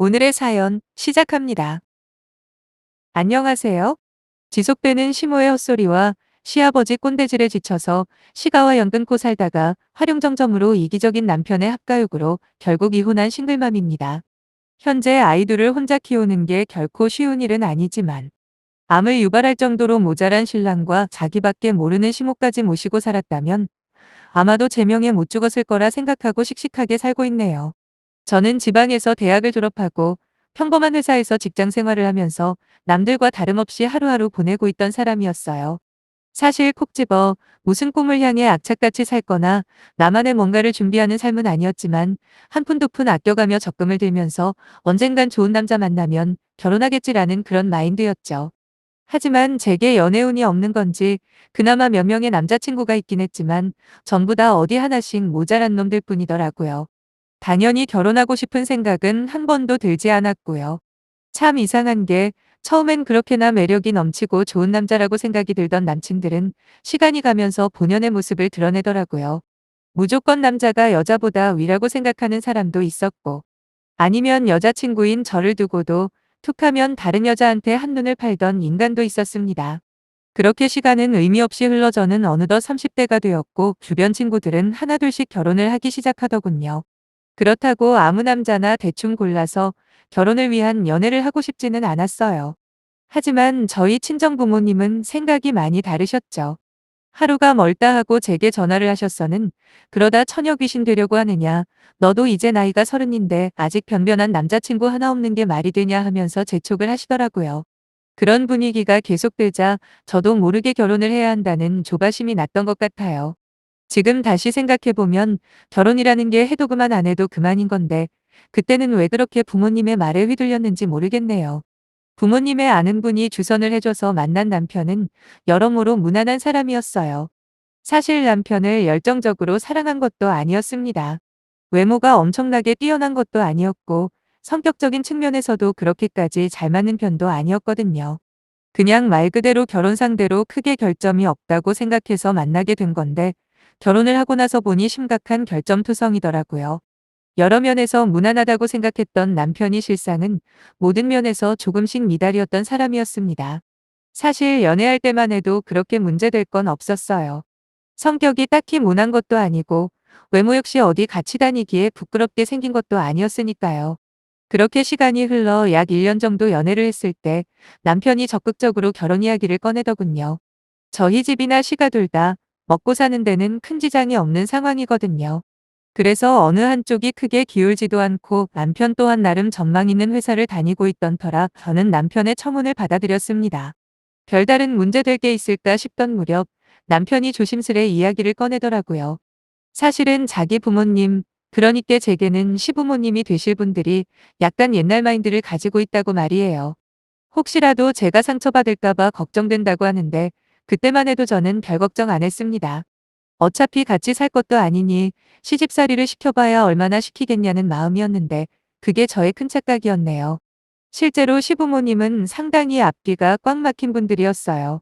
오늘의 사연 시작합니다. 안녕하세요. 지속되는 시모의 헛소리와 시아버지 꼰대질에 지쳐서 시가와 연 끊고 살다가 활용정점으로 이기적인 남편의 합가육으로 결국 이혼한 싱글맘입니다. 현재 아이들을 혼자 키우는 게 결코 쉬운 일은 아니지만 암을 유발할 정도로 모자란 신랑과 자기밖에 모르는 시모까지 모시고 살았다면 아마도 제명에 못 죽었을 거라 생각하고 씩씩하게 살고 있네요. 저는 지방에서 대학을 졸업하고 평범한 회사에서 직장 생활을 하면서 남들과 다름없이 하루하루 보내고 있던 사람이었어요. 사실 콕 집어 무슨 꿈을 향해 악착같이 살거나 나만의 뭔가를 준비하는 삶은 아니었지만 한 푼 두 푼 아껴가며 적금을 들면서 언젠간 좋은 남자 만나면 결혼하겠지라는 그런 마인드였죠. 하지만 제게 연애운이 없는 건지 그나마 몇 명의 남자친구가 있긴 했지만 전부 다 어디 하나씩 모자란 놈들 뿐이더라고요. 당연히 결혼하고 싶은 생각은 한 번도 들지 않았고요. 참 이상한 게 처음엔 그렇게나 매력이 넘치고 좋은 남자라고 생각이 들던 남친들은 시간이 가면서 본연의 모습을 드러내더라고요. 무조건 남자가 여자보다 위라고 생각하는 사람도 있었고, 아니면 여자친구인 저를 두고도 툭하면 다른 여자한테 한눈을 팔던 인간도 있었습니다. 그렇게 시간은 의미 없이 흘러 저는 어느덧 30대가 되었고 주변 친구들은 하나둘씩 결혼을 하기 시작하더군요. 그렇다고 아무 남자나 대충 골라서 결혼을 위한 연애를 하고 싶지는 않았어요. 하지만 저희 친정 부모님은 생각이 많이 다르셨죠. 하루가 멀다 하고 제게 전화를 하셨어는 그러다 처녀 귀신 되려고 하느냐. 너도 이제 나이가 30인데 아직 변변한 남자친구 하나 없는 게 말이 되냐 하면서 재촉을 하시더라고요. 그런 분위기가 계속되자 저도 모르게 결혼을 해야 한다는 조바심이 났던 것 같아요. 지금 다시 생각해보면 결혼이라는 게 해도 그만 안 해도 그만인 건데 그때는 왜 그렇게 부모님의 말에 휘둘렸는지 모르겠네요. 부모님의 아는 분이 주선을 해줘서 만난 남편은 여러모로 무난한 사람이었어요. 사실 남편을 열정적으로 사랑한 것도 아니었습니다. 외모가 엄청나게 뛰어난 것도 아니었고 성격적인 측면에서도 그렇게까지 잘 맞는 편도 아니었거든요. 그냥 말 그대로 결혼 상대로 크게 결점이 없다고 생각해서 만나게 된 건데 결혼을 하고 나서 보니 심각한 결점투성이더라고요. 여러 면에서 무난하다고 생각했던 남편이 실상은 모든 면에서 조금씩 미달이었던 사람이었습니다. 사실 연애할 때만 해도 그렇게 문제될 건 없었어요. 성격이 딱히 모난 것도 아니고 외모 역시 어디 같이 다니기에 부끄럽게 생긴 것도 아니었으니까요. 그렇게 시간이 흘러 약 1년 정도 연애를 했을 때 남편이 적극적으로 결혼 이야기를 꺼내더군요. 저희 집이나 시가 둘 다 먹고 사는 데는 큰 지장이 없는 상황이거든요. 그래서 어느 한쪽이 크게 기울지도 않고 남편 또한 나름 전망 있는 회사를 다니고 있던 터라 저는 남편의 청혼을 받아들였습니다. 별다른 문제될 게 있을까 싶던 무렵 남편이 조심스레 이야기를 꺼내더라고요. 사실은 자기 부모님, 그러니까 제게는 시부모님이 되실 분들이 약간 옛날 마인드를 가지고 있다고 말이에요. 혹시라도 제가 상처받을까봐 걱정된다고 하는데 그때만 해도 저는 별 걱정 안 했습니다. 어차피 같이 살 것도 아니니 시집살이를 시켜봐야 얼마나 시키겠냐는 마음이었는데 그게 저의 큰 착각이었네요. 실제로 시부모님은 상당히 앞뒤가 꽉 막힌 분들이었어요.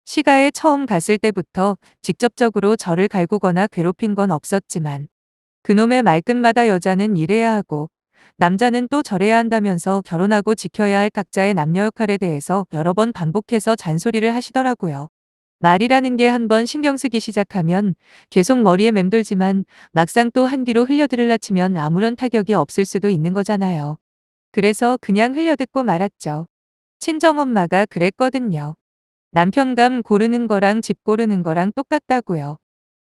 시가에 처음 갔을 때부터 직접적으로 저를 갈구거나 괴롭힌 건 없었지만 그놈의 말끝마다 여자는 이래야 하고 남자는 또 저래야 한다면서 결혼하고 지켜야 할 각자의 남녀 역할에 대해서 여러 번 반복해서 잔소리를 하시더라고요. 말이라는 게 한번 신경 쓰기 시작하면 계속 머리에 맴돌지만 막상 또 한 귀로 흘려들으려 치면 아무런 타격이 없을 수도 있는 거잖아요. 그래서 그냥 흘려듣고 말았죠. 친정엄마가 그랬거든요. 남편감 고르는 거랑 집 고르는 거랑 똑같다고요.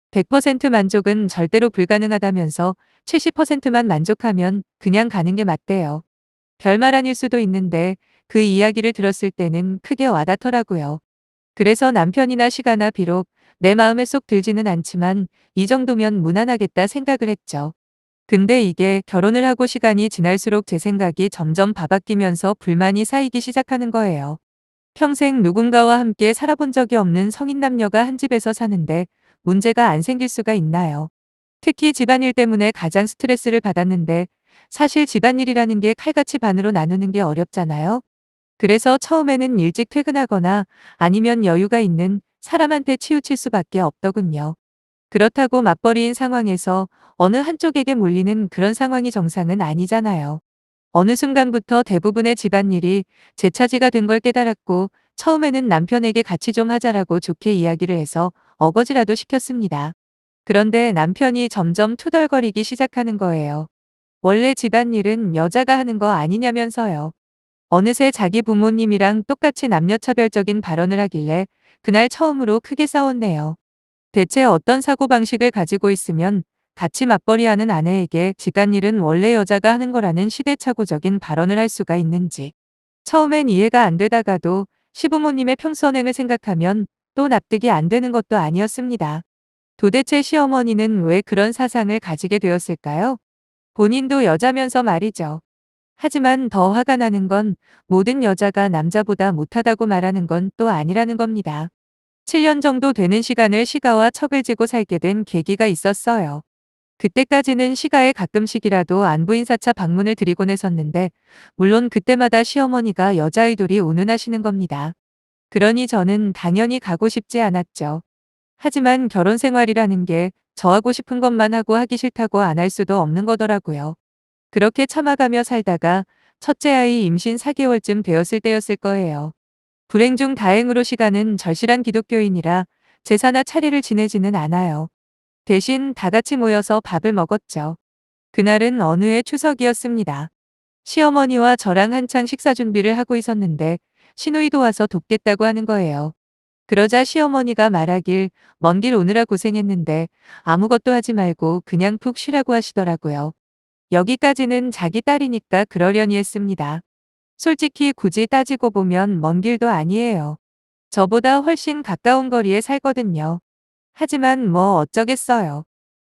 100% 만족은 절대로 불가능하다면서 70%만 만족하면 그냥 가는 게 맞대요. 별말 아닐 수도 있는데 그 이야기를 들었을 때는 크게 와닿더라고요. 그래서 남편이나 시가나 비록 내 마음에 쏙 들지는 않지만 이 정도면 무난하겠다 생각을 했죠. 근데 이게 결혼을 하고 시간이 지날수록 제 생각이 점점 바바뀌면서 불만이 쌓이기 시작하는 거예요. 평생 누군가와 함께 살아본 적이 없는 성인 남녀가 한 집에서 사는데 문제가 안 생길 수가 있나요? 특히 집안일 때문에 가장 스트레스를 받았는데 사실 집안일이라는 게 칼같이 반으로 나누는 게 어렵잖아요. 그래서 처음에는 일찍 퇴근하거나 아니면 여유가 있는 사람한테 치우칠 수밖에 없더군요. 그렇다고 맞벌이인 상황에서 어느 한쪽에게 몰리는 그런 상황이 정상은 아니잖아요. 어느 순간부터 대부분의 집안일이 제 차지가 된 걸 깨달았고 처음에는 남편에게 같이 좀 하자라고 좋게 이야기를 해서 어거지라도 시켰습니다. 그런데 남편이 점점 투덜거리기 시작하는 거예요. 원래 집안일은 여자가 하는 거 아니냐면서요. 어느새 자기 부모님이랑 똑같이 남녀차별적인 발언을 하길래 그날 처음으로 크게 싸웠네요. 대체 어떤 사고방식을 가지고 있으면 같이 맞벌이하는 아내에게 집안일은 원래 여자가 하는 거라는 시대착오적인 발언을 할 수가 있는지. 처음엔 이해가 안 되다가도 시부모님의 평선행을 생각하면 또 납득이 안 되는 것도 아니었습니다. 도대체 시어머니는 왜 그런 사상을 가지게 되었을까요? 본인도 여자면서 말이죠. 하지만 더 화가 나는 건 모든 여자가 남자보다 못하다고 말하는 건 또 아니라는 겁니다. 7년 정도 되는 시간을 시가와 척을 지고 살게 된 계기가 있었어요. 그때까지는 시가에 가끔씩이라도 안부 인사차 방문을 드리곤 했었는데 물론 그때마다 시어머니가 여자아이돌이 운운하시는 겁니다. 그러니 저는 당연히 가고 싶지 않았죠. 하지만 결혼 생활이라는 게 저 하고 싶은 것만 하고 하기 싫다고 안 할 수도 없는 거더라고요. 그렇게 참아가며 살다가 첫째 아이 임신 4개월쯤 되었을 때였을 거예요. 불행 중 다행으로 시가는 절실한 기독교인이라 제사나 차례를 지내지는 않아요. 대신 다 같이 모여서 밥을 먹었죠. 그날은 어느 해 추석이었습니다. 시어머니와 저랑 한창 식사 준비를 하고 있었는데 시누이도 와서 돕겠다고 하는 거예요. 그러자 시어머니가 말하길 먼 길 오느라 고생했는데 아무것도 하지 말고 그냥 푹 쉬라고 하시더라고요. 여기까지는 자기 딸이니까 그러려니 했습니다. 솔직히 굳이 따지고 보면 먼 길도 아니에요. 저보다 훨씬 가까운 거리에 살거든요. 하지만 뭐 어쩌겠어요.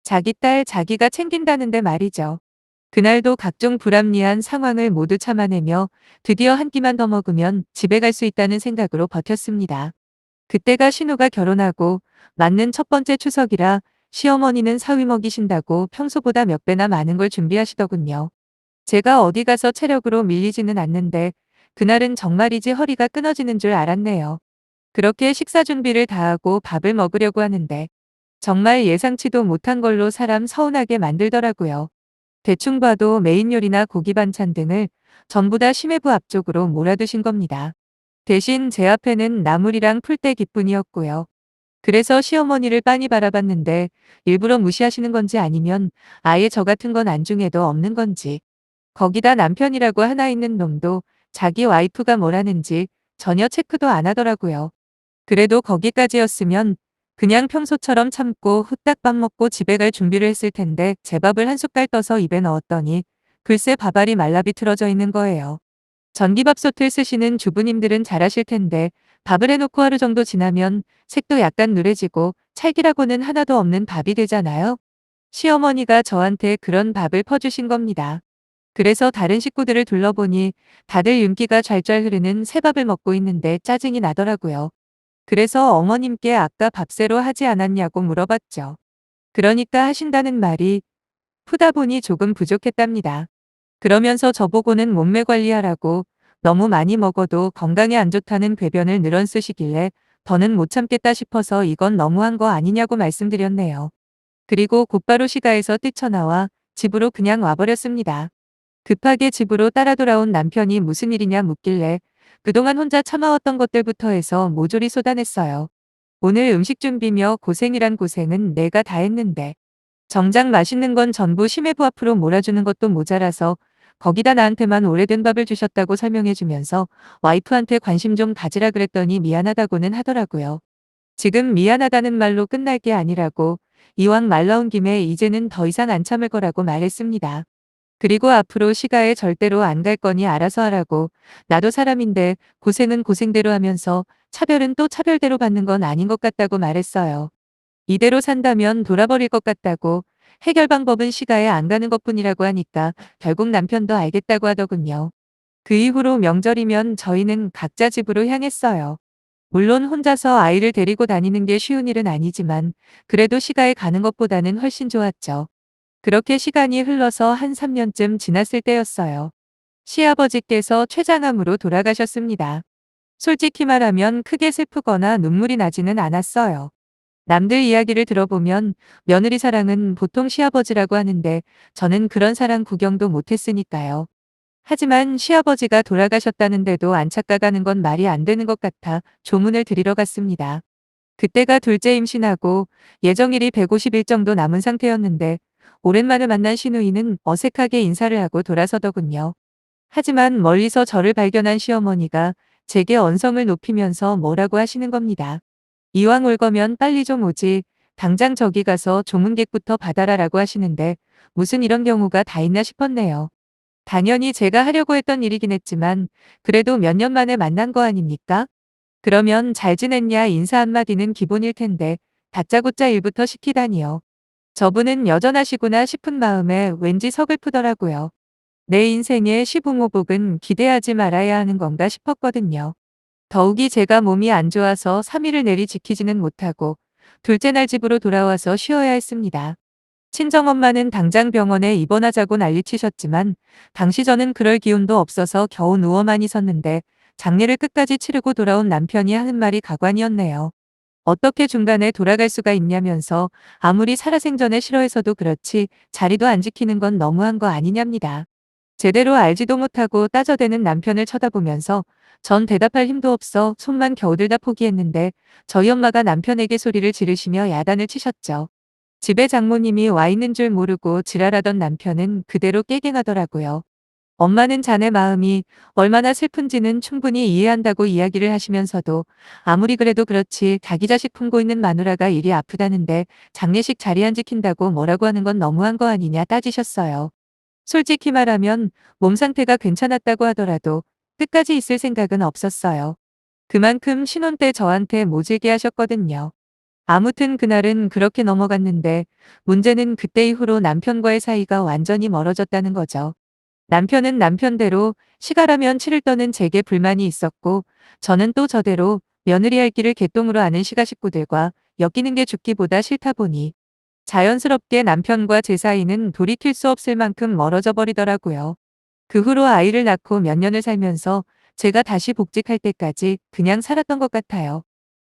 자기 딸 자기가 챙긴다는데 말이죠. 그날도 각종 불합리한 상황을 모두 참아내며 드디어 한 끼만 더 먹으면 집에 갈 수 있다는 생각으로 버텼습니다. 그때가 신우가 결혼하고 맞는 첫 번째 추석이라 시어머니는 사위 먹이신다고 평소보다 몇 배나 많은 걸 준비하시더군요. 제가 어디 가서 체력으로 밀리지는 않는데 그날은 정말이지 허리가 끊어지는 줄 알았네요. 그렇게 식사 준비를 다 하고 밥을 먹으려고 하는데 정말 예상치도 못한 걸로 사람 서운하게 만들더라고요. 대충 봐도 메인 요리나 고기 반찬 등을 전부 다 심해부 앞쪽으로 몰아두신 겁니다. 대신 제 앞에는 나물이랑 풀떼기뿐이었고요. 그래서 시어머니를 빤히 바라봤는데 일부러 무시하시는 건지 아니면 아예 저 같은 건 안중에도 없는 건지. 거기다 남편이라고 하나 있는 놈도 자기 와이프가 뭘 하는지 전혀 체크도 안 하더라고요. 그래도 거기까지였으면 그냥 평소처럼 참고 후딱 밥 먹고 집에 갈 준비를 했을 텐데 제 밥을 한 숟갈 떠서 입에 넣었더니 글쎄 밥알이 말라 비틀어져 있는 거예요. 전기밥솥을 쓰시는 주부님들은 잘하실 텐데 밥을 해놓고 하루 정도 지나면 색도 약간 누래지고 찰기라고는 하나도 없는 밥이 되잖아요. 시어머니가 저한테 그런 밥을 퍼주신 겁니다. 그래서 다른 식구들을 둘러보니 다들 윤기가 좔좔 흐르는 새밥을 먹고 있는데 짜증이 나더라고요. 그래서 어머님께 아까 밥새로 하지 않았냐고 물어봤죠. 그러니까 하신다는 말이 푸다 보니 조금 부족했답니다. 그러면서 저보고는 몸매 관리하라고 너무 많이 먹어도 건강에 안 좋다는 궤변을 늘언 쓰시길래 더는 못 참겠다 싶어서 이건 너무한 거 아니냐고 말씀드렸네요. 그리고 곧바로 시가에서 뛰쳐나와 집으로 그냥 와버렸습니다. 급하게 집으로 따라 돌아온 남편이 무슨 일이냐 묻길래 그동안 혼자 참아왔던 것들부터 해서 모조리 쏟아냈어요. 오늘 음식 준비며 고생이란 고생은 내가 다 했는데 정작 맛있는 건 전부 심해부 앞으로 몰아주는 것도 모자라서 거기다 나한테만 오래된 밥을 주셨다고 설명해주면서 와이프한테 관심 좀 가지라 그랬더니 미안하다고는 하더라고요. 지금 미안하다는 말로 끝날 게 아니라고 이왕 말 나온 김에 이제는 더 이상 안 참을 거라고 말했습니다. 그리고 앞으로 시가에 절대로 안 갈 거니 알아서 하라고 나도 사람인데 고생은 고생대로 하면서 차별은 또 차별대로 받는 건 아닌 것 같다고 말했어요. 이대로 산다면 돌아버릴 것 같다고 해결 방법은 시가에 안 가는 것뿐이라고 하니까 결국 남편도 알겠다고 하더군요. 그 이후로 명절이면 저희는 각자 집으로 향했어요. 물론 혼자서 아이를 데리고 다니는 게 쉬운 일은 아니지만 그래도 시가에 가는 것보다는 훨씬 좋았죠. 그렇게 시간이 흘러서 한 3년쯤 지났을 때였어요. 시아버지께서 췌장암으로 돌아가셨습니다. 솔직히 말하면 크게 슬프거나 눈물이 나지는 않았어요. 남들 이야기를 들어보면 며느리 사랑은 보통 시아버지라고 하는데 저는 그런 사랑 구경도 못했으니까요. 하지만 시아버지가 돌아가셨다는데도 안 착각하는 건 말이 안 되는 것 같아 조문을 드리러 갔습니다. 그때가 둘째 임신하고 예정일이 150일 정도 남은 상태였는데 오랜만에 만난 시누이는 어색하게 인사를 하고 돌아서더군요. 하지만 멀리서 저를 발견한 시어머니가 제게 언성을 높이면서 뭐라고 하시는 겁니다. 이왕 올 거면 빨리 좀 오지. 당장 저기 가서 조문객부터 받아라라고 하시는데 무슨 이런 경우가 다 있나 싶었네요. 당연히 제가 하려고 했던 일이긴 했지만 그래도 몇 년 만에 만난 거 아닙니까? 그러면 잘 지냈냐 인사 한마디는 기본일 텐데 다짜고짜 일부터 시키다니요. 저분은 여전하시구나 싶은 마음에 왠지 서글프더라고요. 내 인생의 시부모복은 기대하지 말아야 하는 건가 싶었거든요. 더욱이 제가 몸이 안 좋아서 3일을 내리 지키지는 못하고 둘째 날 집으로 돌아와서 쉬어야 했습니다. 친정엄마는 당장 병원에 입원하자고 난리치셨지만 당시 저는 그럴 기운도 없어서 겨우 누워만 있었는데 장례를 끝까지 치르고 돌아온 남편이 하는 말이 가관이었네요. 어떻게 중간에 돌아갈 수가 있냐면서 아무리 살아생전에 싫어해서도 그렇지 자리도 안 지키는 건 너무한 거 아니냐입니다. 제대로 알지도 못하고 따져대는 남편을 쳐다보면서 전 대답할 힘도 없어 손만 겨우 들다 포기했는데 저희 엄마가 남편에게 소리를 지르시며 야단을 치셨죠. 집에 장모님이 와 있는 줄 모르고 지랄하던 남편은 그대로 깨갱하더라고요. 엄마는 자네 마음이 얼마나 슬픈지는 충분히 이해한다고 이야기를 하시면서도 아무리 그래도 그렇지 자기 자식 품고 있는 마누라가 일이 아프다는데 장례식 자리 안 지킨다고 뭐라고 하는 건 너무한 거 아니냐 따지셨어요. 솔직히 말하면 몸 상태가 괜찮았다고 하더라도 끝까지 있을 생각은 없었어요. 그만큼 신혼 때 저한테 모질게 하셨거든요. 아무튼 그날은 그렇게 넘어갔는데 문제는 그때 이후로 남편과의 사이가 완전히 멀어졌다는 거죠. 남편은 남편대로 시가라면 치를 떠는 제게 불만이 있었고 저는 또 저대로 며느리 할 길을 개똥으로 아는 시가 식구들과 엮이는 게 죽기보다 싫다 보니 자연스럽게 남편과 제 사이는 돌이킬 수 없을 만큼 멀어져 버리더라고요. 그 후로 아이를 낳고 몇 년을 살면서 제가 다시 복직할 때까지 그냥 살았던 것 같아요.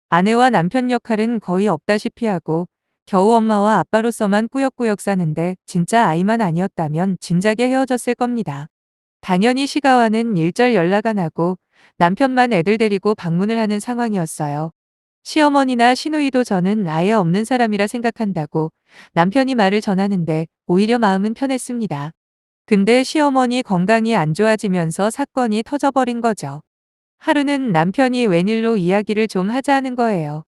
아내와 남편 역할은 거의 없다시피 하고 겨우 엄마와 아빠로서만 꾸역꾸역 사는데 진짜 아이만 아니었다면 진작에 헤어졌을 겁니다. 당연히 시가와는 일절 연락 안 하고 남편만 애들 데리고 방문을 하는 상황이었어요. 시어머니나 시누이도 저는 아예 없는 사람이라 생각한다고 남편이 말을 전하는데 오히려 마음은 편했습니다. 근데 시어머니 건강이 안 좋아지면서 사건이 터져버린 거죠. 하루는 남편이 웬일로 이야기를 좀 하자는 거예요.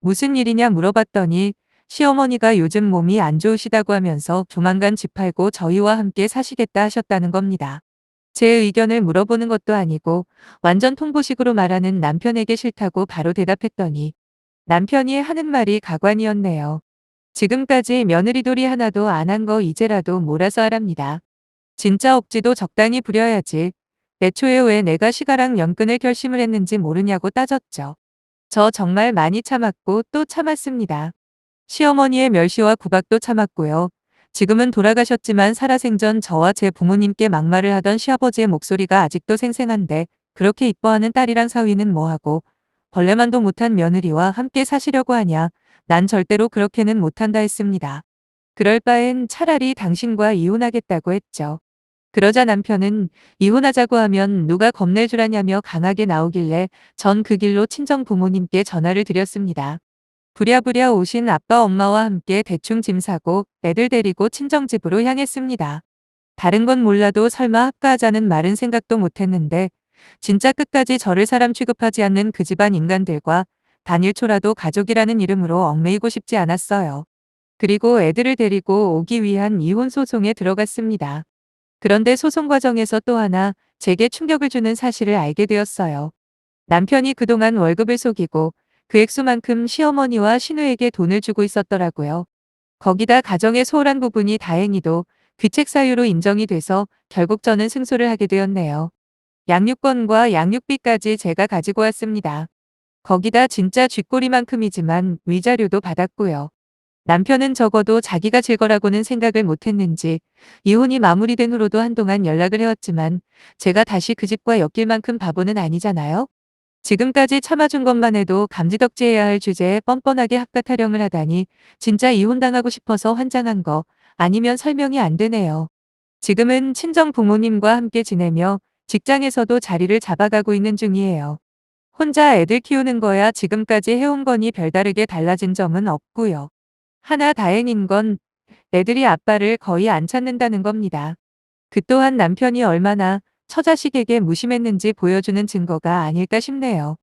무슨 일이냐 물어봤더니 시어머니가 요즘 몸이 안 좋으시다고 하면서 조만간 집 팔고 저희와 함께 사시겠다 하셨다는 겁니다. 제 의견을 물어보는 것도 아니고 완전 통보식으로 말하는 남편에게 싫다고 바로 대답했더니 남편이 하는 말이 가관이었네요. 지금까지 며느리돌이 하나도 안 한 거 이제라도 몰아서 하랍니다. 진짜 억지도 적당히 부려야지. 애초에 왜 내가 시가랑 연근을 결심을 했는지 모르냐고 따졌죠. 저 정말 많이 참았고 또 참았습니다. 시어머니의 멸시와 구박도 참았고요. 지금은 돌아가셨지만 살아생전 저와 제 부모님께 막말을 하던 시아버지의 목소리가 아직도 생생한데 그렇게 이뻐하는 딸이랑 사위는 뭐하고 벌레만도 못한 며느리와 함께 사시려고 하냐. 난 절대로 그렇게는 못한다 했습니다. 그럴 바엔 차라리 당신과 이혼하겠다고 했죠. 그러자 남편은 이혼하자고 하면 누가 겁낼 줄 아냐며 강하게 나오길래 전 그 길로 친정 부모님께 전화를 드렸습니다. 부랴부랴 오신 아빠 엄마와 함께 대충 짐 사고 애들 데리고 친정집으로 향했습니다. 다른 건 몰라도 설마 합가하자는 말은 생각도 못했는데 진짜 끝까지 저를 사람 취급하지 않는 그 집안 인간들과 단일초라도 가족이라는 이름으로 얽매이고 싶지 않았어요. 그리고 애들을 데리고 오기 위한 이혼 소송에 들어갔습니다. 그런데 소송 과정에서 또 하나 제게 충격을 주는 사실을 알게 되었어요. 남편이 그동안 월급을 속이고 그 액수만큼 시어머니와 시누에게 돈을 주고 있었더라고요. 거기다 가정의 소홀한 부분이 다행히도 귀책 사유로 인정이 돼서 결국 저는 승소를 하게 되었네요. 양육권과 양육비까지 제가 가지고 왔습니다. 거기다 진짜 쥐꼬리만큼이지만 위자료도 받았고요. 남편은 적어도 자기가 질 거라고는 생각을 못했는지 이혼이 마무리된 후로도 한동안 연락을 해왔지만 제가 다시 그 집과 엮일 만큼 바보는 아니잖아요. 지금까지 참아준 것만 해도 감지덕지해야 할 주제에 뻔뻔하게 합가 타령을 하다니 진짜 이혼당하고 싶어서 환장한 거 아니면 설명이 안 되네요. 지금은 친정 부모님과 함께 지내며 직장에서도 자리를 잡아가고 있는 중이에요. 혼자 애들 키우는 거야 지금까지 해온 거니 별다르게 달라진 점은 없고요. 하나 다행인 건 애들이 아빠를 거의 안 찾는다는 겁니다. 그 또한 남편이 얼마나 처자식에게 무심했는지 보여주는 증거가 아닐까 싶네요.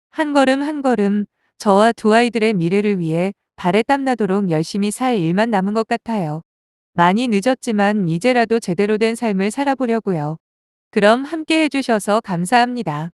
한 걸음 한 걸음 저와 두 아이들의 미래를 위해 발에 땀나도록 열심히 살 일만 남은 것 같아요. 많이 늦었지만 이제라도 제대로 된 삶을 살아보려고요. 그럼 함께 해주셔서 감사합니다.